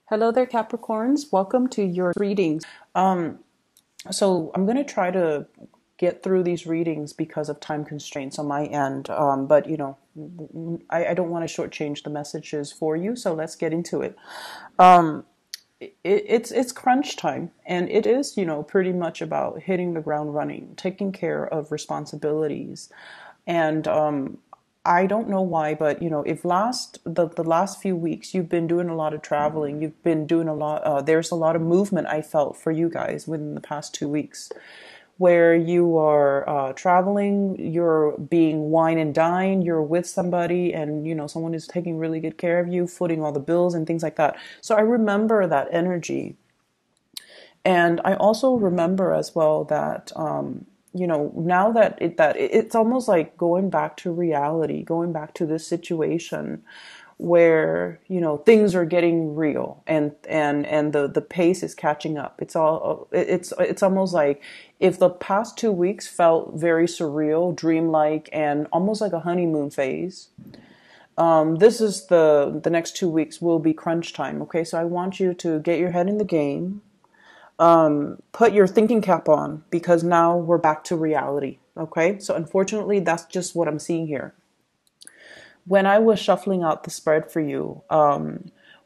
Hello there, Capricorns. Welcome to your readings. So I'm going to try to get through these readings because of time constraints on my end. But I don't want to shortchange the messages for you. So let's get into it. It's crunch time, and it is pretty much about hitting the ground running, taking care of responsibilities, and I don't know why, but if the last few weeks you've been doing a lot of traveling, you've been doing a lot. There's a lot of movement I felt for you guys within the past 2 weeks, where you are traveling, you're being wine and dine, you're with somebody, and someone is taking really good care of you, footing all the bills and things like that. So I remember that energy, and I also remember as well that now that it's almost like going back to reality, going back to this situation where things are getting real, and the pace is catching up. It's almost like if the past 2 weeks felt very surreal, dreamlike, and almost like a honeymoon phase. This is the next 2 weeks will be crunch time. Okay, so I want you to get your head in the game, put your thinking cap on, because now we're back to reality. Okay, so unfortunately, that's just what I'm seeing here. When I was shuffling out the spread for you,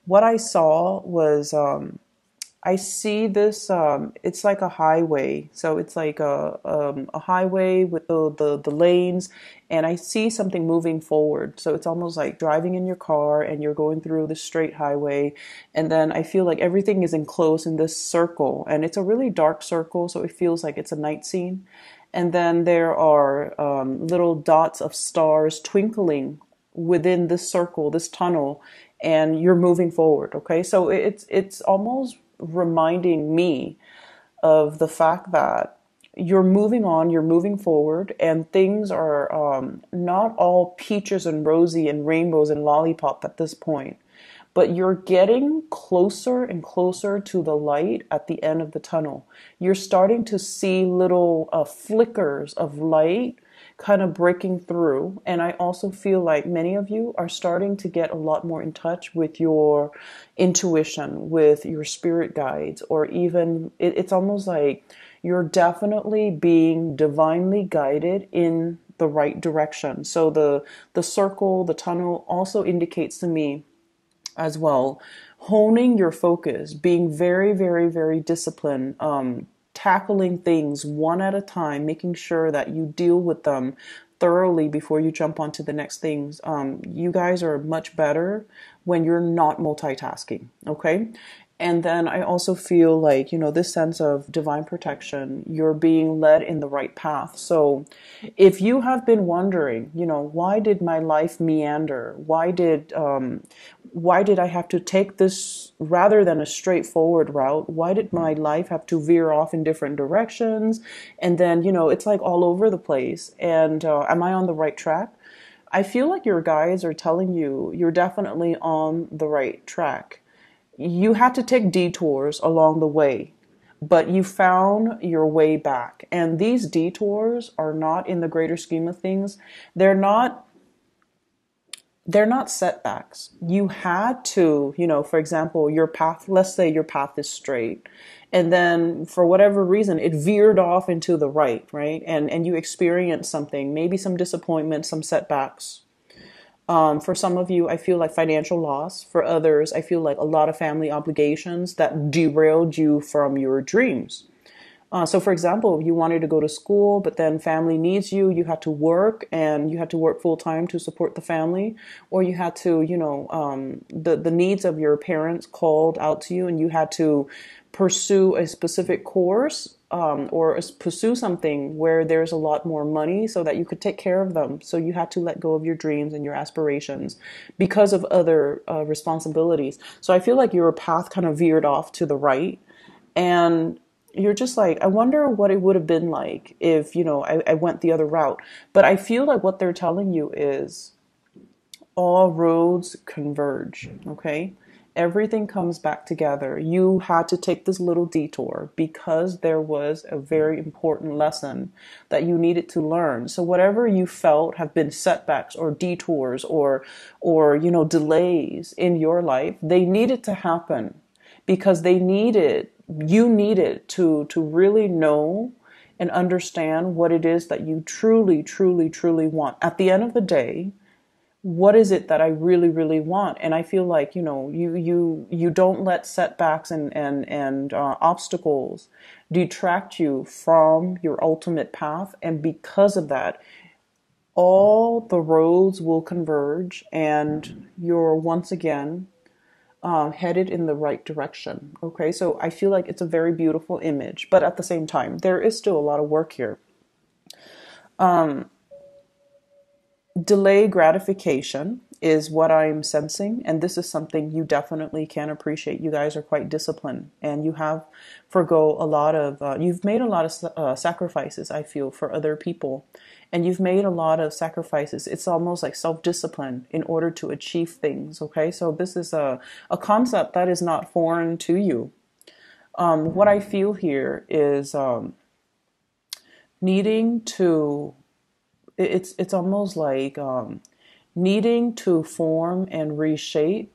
what I saw was I see this. It's like a highway, so it's like a highway with the lanes, and I see something moving forward. So it's almost like driving in your car, and you're going through this straight highway, and then I feel like everything is enclosed in this circle, and it's a really dark circle, so it feels like it's a night scene. And then there are little dots of stars twinkling within this circle, this tunnel, and you're moving forward. Okay, so it's almost reminding me of the fact that you're moving on, you're moving forward, and things are not all peaches and rosy and rainbows and lollipop at this point, but you're getting closer and closer to the light at the end of the tunnel. You're starting to see little flickers of light kind of breaking through. And I also feel like many of you are starting to get a lot more in touch with your intuition, with your spirit guides, or even it's almost like you're definitely being divinely guided in the right direction. So the circle, the tunnel also indicates to me as well, honing your focus, being very, very, very disciplined, tackling things one at a time, making sure that you deal with them thoroughly before you jump onto the next things. You guys are much better when you're not multitasking, okay? And then I also feel like, this sense of divine protection, you're being led in the right path. So if you have been wondering, why did my life meander? Why did I have to take this rather than a straightforward route? Why did my life have to veer off in different directions? And then, it's like all over the place. And am I on the right track? I feel like your guides are telling you you're definitely on the right track. You had to take detours along the way, but you found your way back. And these detours are not, in the greater scheme of things, they're not setbacks. You had to, for example, your path, let's say your path is straight, and then for whatever reason it veered off into the right, and you experienced something, maybe some disappointment, some setbacks. For some of you, I feel like financial loss. For others, I feel like a lot of family obligations that derailed you from your dreams. So for example, you wanted to go to school, but then family needs you. You had to work, and you had to work full time to support the family, or you had to, the needs of your parents called out to you, and you had to pursue a specific course, or pursue something where there's a lot more money so that you could take care of them. So you had to let go of your dreams and your aspirations because of other responsibilities. So I feel like your path kind of veered off to the right, and you're just like, I wonder what it would have been like if, I went the other route. But I feel like what they're telling you is all roads converge, okay? Everything comes back together. You had to take this little detour because there was a very important lesson that you needed to learn. So whatever you felt have been setbacks or detours or delays in your life, they needed to happen because they needed, you needed to really know and understand what it is that you truly, truly, truly want. At the end of the day, what is it that I really, really want? And I feel like, you don't let setbacks and obstacles detract you from your ultimate path. And because of that, all the roads will converge and you're once again headed in the right direction. Okay, so I feel like it's a very beautiful image, but at the same time, there is still a lot of work here. Delay gratification is what I'm sensing, and this is something you definitely can appreciate. You guys are quite disciplined, and you have you've made a lot of sacrifices, I feel, for other people, and you've made a lot of sacrifices. It's almost like self-discipline in order to achieve things. Okay, so this is a concept that is not foreign to you. What I feel here is needing to. It's almost like needing to form and reshape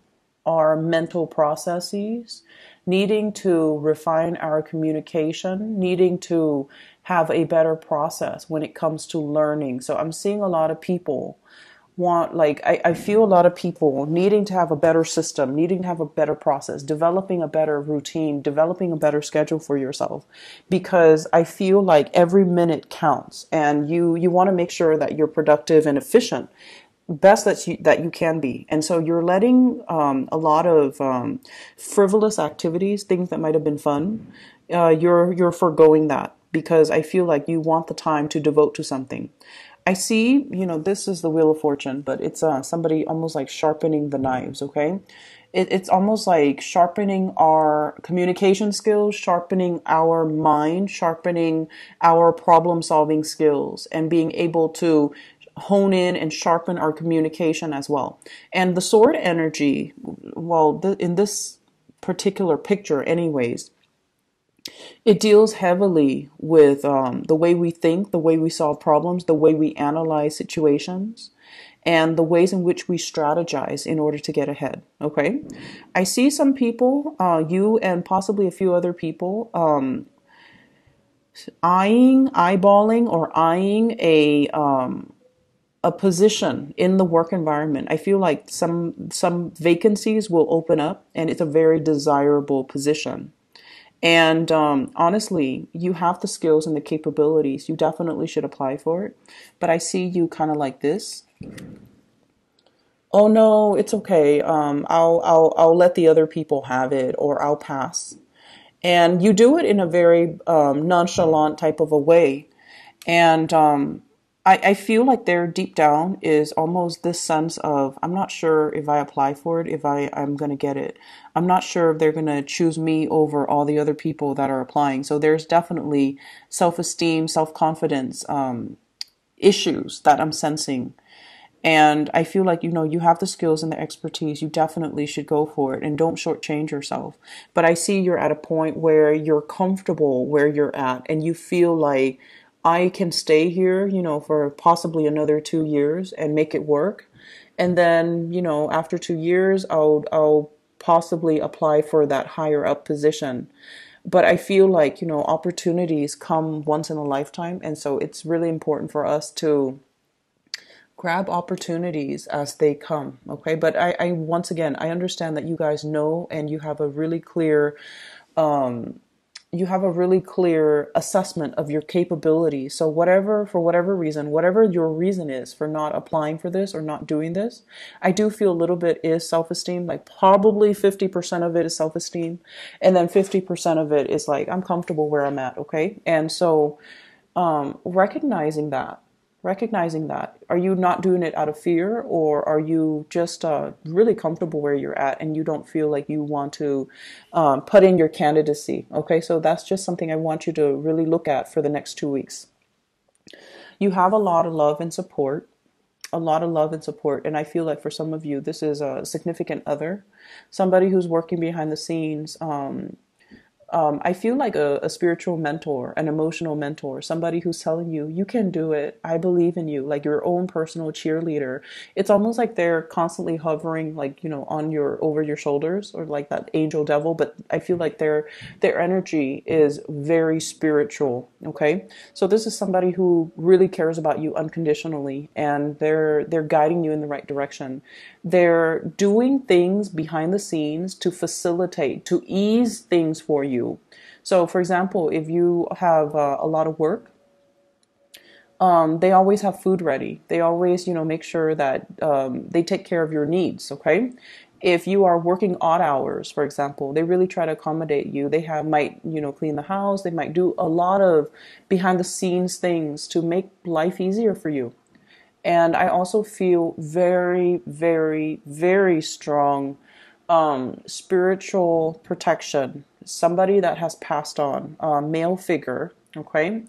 our mental processes, needing to refine our communication, needing to have a better process when it comes to learning. So I'm seeing a lot of people I feel a lot of people needing to have a better system, needing to have a better process, developing a better routine, developing a better schedule for yourself, because I feel like every minute counts, and you want to make sure that you're productive and efficient, best that you can be. And so you're letting a lot of frivolous activities, things that might have been fun, you're foregoing that, because I feel like you want the time to devote to something. I see, this is the Wheel of Fortune, but it's somebody almost like sharpening the knives, okay? It's almost like sharpening our communication skills, sharpening our mind, sharpening our problem-solving skills, and being able to hone in and sharpen our communication as well. And the sword energy, well, in this particular picture anyways, it deals heavily with the way we think, the way we solve problems, the way we analyze situations, and the ways in which we strategize in order to get ahead. Okay, I see some people, you and possibly a few other people, eyeballing or eyeing a position in the work environment. I feel like some vacancies will open up, and it's a very desirable position. And honestly, you have the skills and the capabilities. You definitely should apply for it. But I see you kind of like this. Oh no, it's okay. I'll let the other people have it, or I'll pass. And you do it in a very nonchalant type of a way. And I feel like there deep down is almost this sense of, I'm not sure if I apply for it, if I'm going to get it. I'm not sure if they're going to choose me over all the other people that are applying. So there's definitely self-esteem, self-confidence issues that I'm sensing. And I feel like, you have the skills and the expertise. You definitely should go for it, and don't shortchange yourself. But I see you're at a point where you're comfortable where you're at, and you feel like, I can stay here, for possibly another 2 years and make it work. And then, after 2 years, I'll possibly apply for that higher up position. But I feel like, opportunities come once in a lifetime. And so it's really important for us to grab opportunities as they come. Okay. But I once again, I understand that you guys know, and you have a really clear, assessment of your capabilities. So for whatever reason, whatever your reason is for not applying for this or not doing this, I do feel a little bit is self-esteem. Like probably 50% of it is self-esteem. And then 50% of it is like, I'm comfortable where I'm at. Okay. And so, recognizing that, are you not doing it out of fear, or are you just really comfortable where you're at and you don't feel like you want to put in your candidacy? Okay, so that's just something I want you to really look at for the next 2 weeks. You have a lot of love and support, and I feel like for some of you, this is a significant other, somebody who's working behind the scenes, I feel like a spiritual mentor, an emotional mentor, somebody who's telling you, you can do it. I believe in you, like your own personal cheerleader. It's almost like they're constantly hovering, like, on over your shoulders, or like that angel devil. But I feel like their energy is very spiritual. Okay. So this is somebody who really cares about you unconditionally, and they're guiding you in the right direction. They're doing things behind the scenes to facilitate, to ease things for you. So, for example, if you have a lot of work, they always have food ready. They always, make sure that they take care of your needs. Okay. If you are working odd hours, for example, they really try to accommodate you. They might, clean the house. They might do a lot of behind the scenes things to make life easier for you. And I also feel very, very, very strong spiritual protection. Somebody that has passed on, a male figure, okay?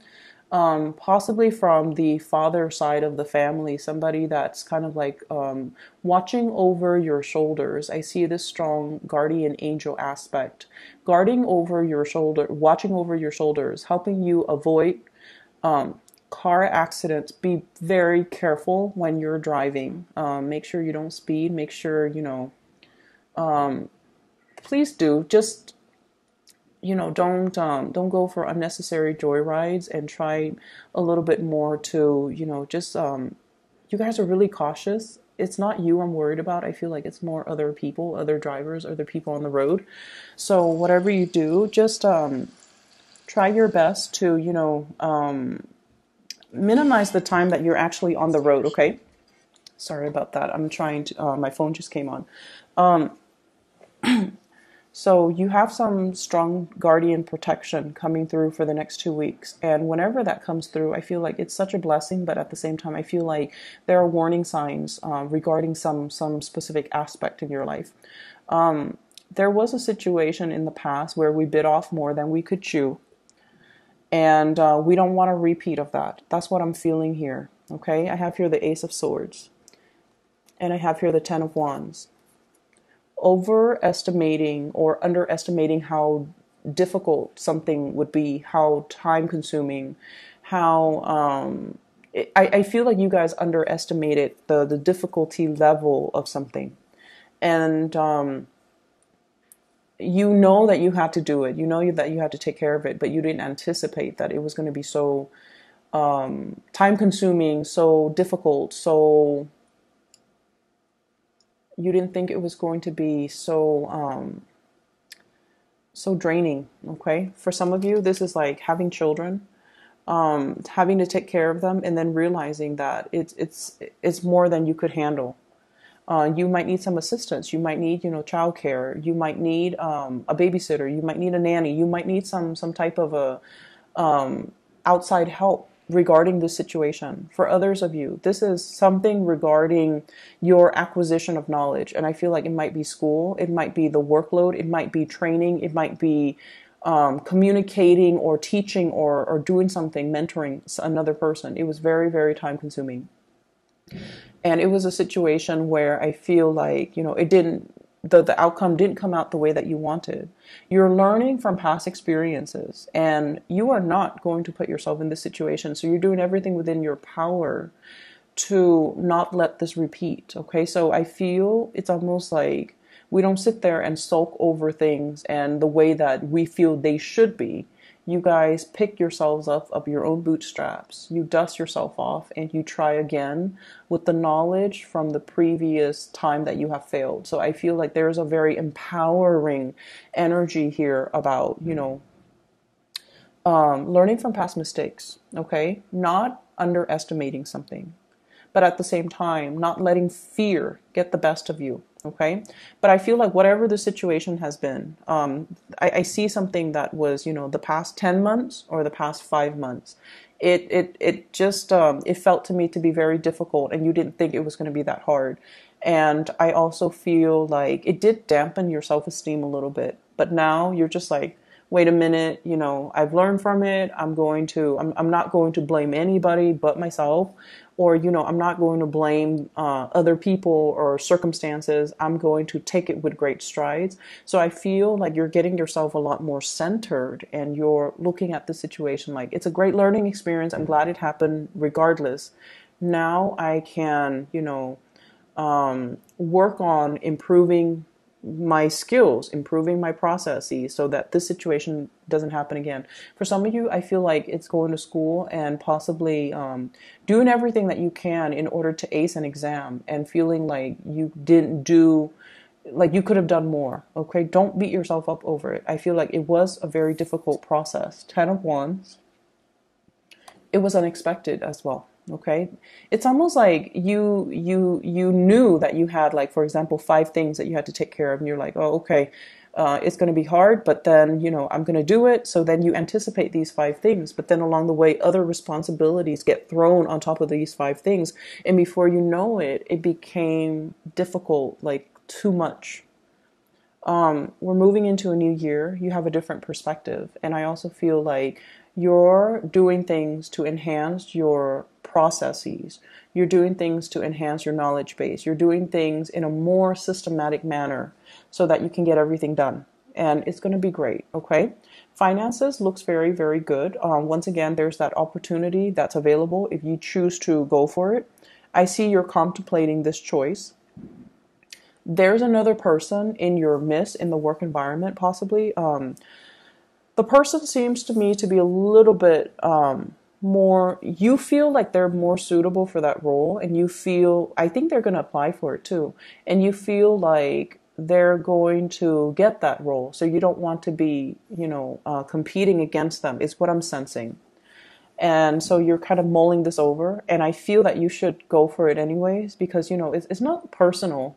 Possibly from the father side of the family, somebody that's kind of like watching over your shoulders. I see this strong guardian angel aspect, guarding over your shoulder, watching over your shoulders, helping you avoid car accidents. Be very careful when you're driving. Make sure you don't speed. Make sure, please do just, don't go for unnecessary joyrides, and try a little bit more to, just, you guys are really cautious. It's not you I'm worried about. I feel like it's more other people, other drivers, other people on the road. So whatever you do, just, try your best to, minimize the time that you're actually on the road, okay? Sorry about that. I'm trying to, my phone just came on. So you have some strong guardian protection coming through for the next 2 weeks. And whenever that comes through, I feel like it's such a blessing, but at the same time, I feel like there are warning signs regarding some specific aspect in your life. There was a situation in the past where we bit off more than we could chew. And we don't want a repeat of that. That's what I'm feeling here. Okay, I have here the Ace of Swords. And I have here the Ten of Wands. Overestimating or underestimating how difficult something would be, how time consuming, how I feel like you guys underestimated the difficulty level of something. And you know that you had to do it. You know that you had to take care of it, but you didn't anticipate that it was going to be so time consuming, so difficult, so you didn't think it was going to be so draining. Okay, for some of you, this is like having children, having to take care of them, and then realizing that it's more than you could handle. You might need some assistance. You might need, childcare. You might need a babysitter. You might need a nanny. You might need some type of a outside help regarding this situation. For others of you, this is something regarding your acquisition of knowledge. And I feel like it might be school. It might be the workload. It might be training. It might be communicating or teaching or doing something, mentoring another person. It was very, very time consuming. And it was a situation where I feel like, the outcome didn't come out the way that you wanted. You're learning from past experiences, and you are not going to put yourself in this situation. So you're doing everything within your power to not let this repeat. Okay. So I feel it's almost like we don't sit there and sulk over things and the way that we feel they should be. You guys pick yourselves up your own bootstraps. You dust yourself off and you try again with the knowledge from the previous time that you have failed. So I feel like there's a very empowering energy here about, learning from past mistakes. Okay. Not underestimating something, but at the same time, not letting fear get the best of you. Okay. But I feel like whatever the situation has been, I see something that was, the past 10 months or the past 5 months. It just, it felt to me to be very difficult, and you didn't think it was going to be that hard. And I also feel like it did dampen your self-esteem a little bit, but now you're just like, wait a minute, I've learned from it. I'm not going to blame anybody but myself, or, I'm not going to blame other people or circumstances. I'm going to take it with great strides. So I feel like you're getting yourself a lot more centered, and you're looking at the situation like it's a great learning experience. I'm glad it happened regardless. Now I can, work on improving my skills, improving my processes so that this situation doesn't happen again. For some of you, I feel like it's going to school and possibly doing everything that you can in order to ace an exam, and feeling like you didn't do, like you could have done more. Okay, don't beat yourself up over it. I feel like it was a very difficult process. 10 of Wands. It was unexpected as well. Okay, it's almost like you knew that you had, like, for example, 5 things that you had to take care of, and you're like, oh, okay, it's going to be hard, but then I'm going to do it. So then you anticipate these 5 things, but then along the way, other responsibilities get thrown on top of these 5 things, and before you know it, it became difficult, like too much. We're moving into a new year. You have a different perspective, and I also feel like you're doing things to enhance your processes. You're doing things to enhance your knowledge base. You're doing things in a more systematic manner so that you can get everything done. And it's going to be great, okay? Finances looks very, very good. Once again, there's that opportunity that's available if you choose to go for it. I see you're contemplating this choice. There's another person in your midst in the work environment, possibly. The person seems to me to be a little bit more, you feel like they're more suitable for that role, and I think they're going to apply for it too, and you feel like they're going to get that role, so you don't want to be, competing against them, is what I'm sensing. And so you're kind of mulling this over, and I feel that you should go for it anyways, because, it's not personal.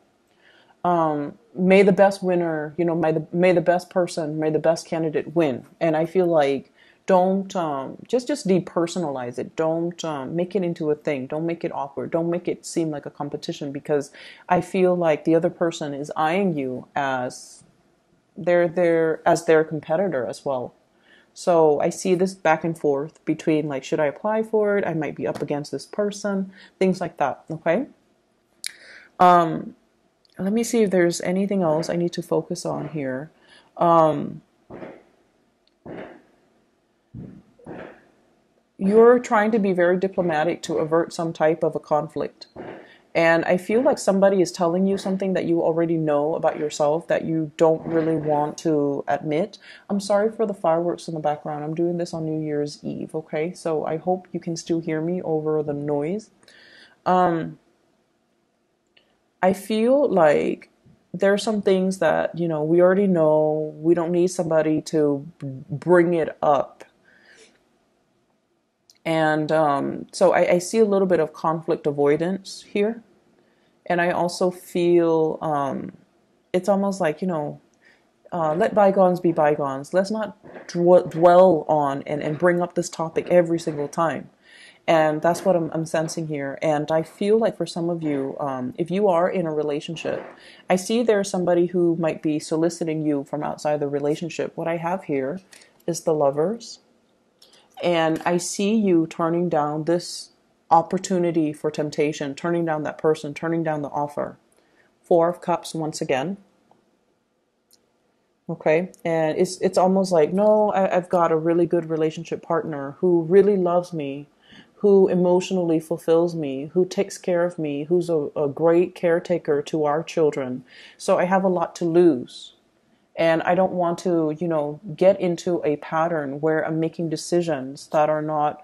May the best winner, may the best person, may the best candidate win. And I feel like don't just depersonalize it. Don't make it into a thing. Don't make it awkward. Don't make it seem like a competition, because I feel like the other person is eyeing you as their competitor as well. So I see this back and forth between, like, should I apply for it? I might be up against this person, things like that. Okay. Let me see if there's anything else I need to focus on here. You're trying to be very diplomatic to avert some type of a conflict. And I feel like somebody is telling you something that you already know about yourself that you don't really want to admit. I'm sorry for the fireworks in the background. I'm doing this on New Year's Eve, okay? So I hope you can still hear me over the noise. I feel like there are some things that, we already know. We don't need somebody to bring it up. And so I see a little bit of conflict avoidance here. And I also feel it's almost like, let bygones be bygones. Let's not dwell on and bring up this topic every single time. And that's what I'm sensing here. And I feel like for some of you, if you are in a relationship, I see there's somebody who might be soliciting you from outside the relationship. What I have here is the Lovers. And I see you turning down this opportunity for temptation, turning down that person, turning down the offer. 4 of Cups once again. Okay, and it's almost like, no, I've got a really good relationship partner who really loves me, who emotionally fulfills me, who takes care of me, who's a great caretaker to our children. So I have a lot to lose. And I don't want to, get into a pattern where I'm making decisions that are not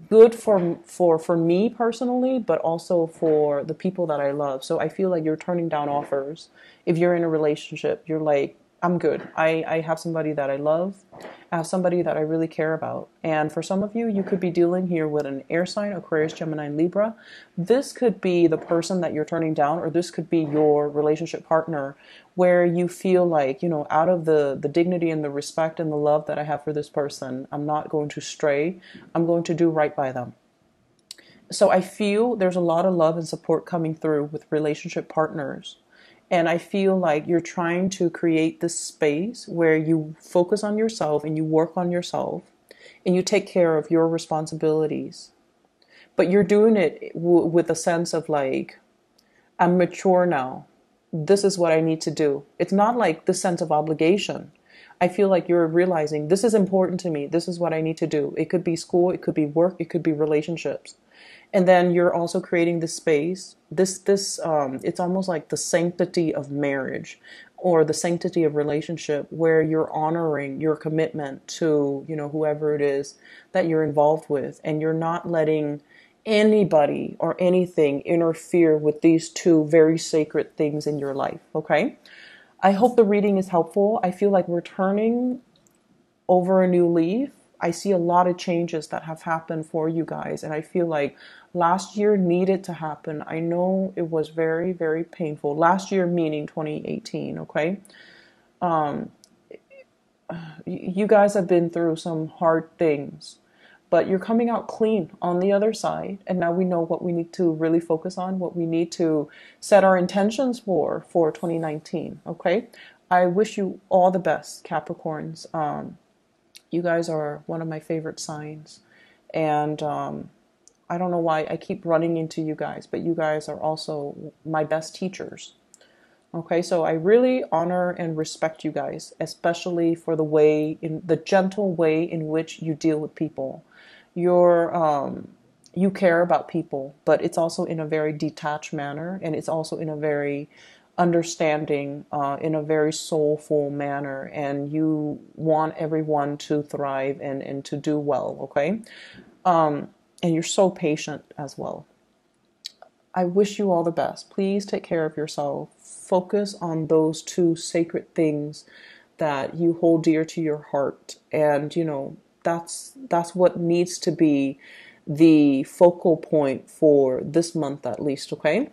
good for me personally, but also for the people that I love. So I feel like you're turning down offers. If you're in a relationship, you're like, I'm good. I have somebody that I love. I have somebody that I really care about. And for some of you, you could be dealing here with an air sign, Aquarius, Gemini, and Libra. This could be the person that you're turning down, or this could be your relationship partner where you feel like, out of the dignity and the respect and the love that I have for this person, I'm not going to stray. I'm going to do right by them. So I feel there's a lot of love and support coming through with relationship partners. And I feel like you're trying to create this space where you focus on yourself and you work on yourself and you take care of your responsibilities. But you're doing it with a sense of like, I'm mature now. This is what I need to do. It's not like the sense of obligation. I feel like you're realizing this is important to me. This is what I need to do. It could be school, it could be work, it could be relationships. And then you're also creating this space. It's almost like the sanctity of marriage or the sanctity of relationship where you're honoring your commitment to, whoever it is that you're involved with. And you're not letting anybody or anything interfere with these two very sacred things in your life. Okay. I hope the reading is helpful. I feel like we're turning over a new leaf. I see a lot of changes that have happened for you guys. And I feel like last year needed to happen. I know it was very, very painful. Last year meaning 2018, okay? You guys have been through some hard things, but you're coming out clean on the other side. And now we know what we need to really focus on, what we need to set our intentions for 2019, okay? I wish you all the best, Capricorns. You guys are one of my favorite signs. And I don't know why I keep running into you guys, but you guys are also my best teachers. Okay, so I really honor and respect you guys, especially for the gentle way in which you deal with people. You care about people, but it's also in a very detached manner, and it's also in a very understanding, in a very soulful manner, and you want everyone to thrive and to do well, okay? And you're so patient as well. I wish you all the best. Please take care of yourself. Focus on those two sacred things that you hold dear to your heart. And, that's what needs to be the focal point for this month at least, okay?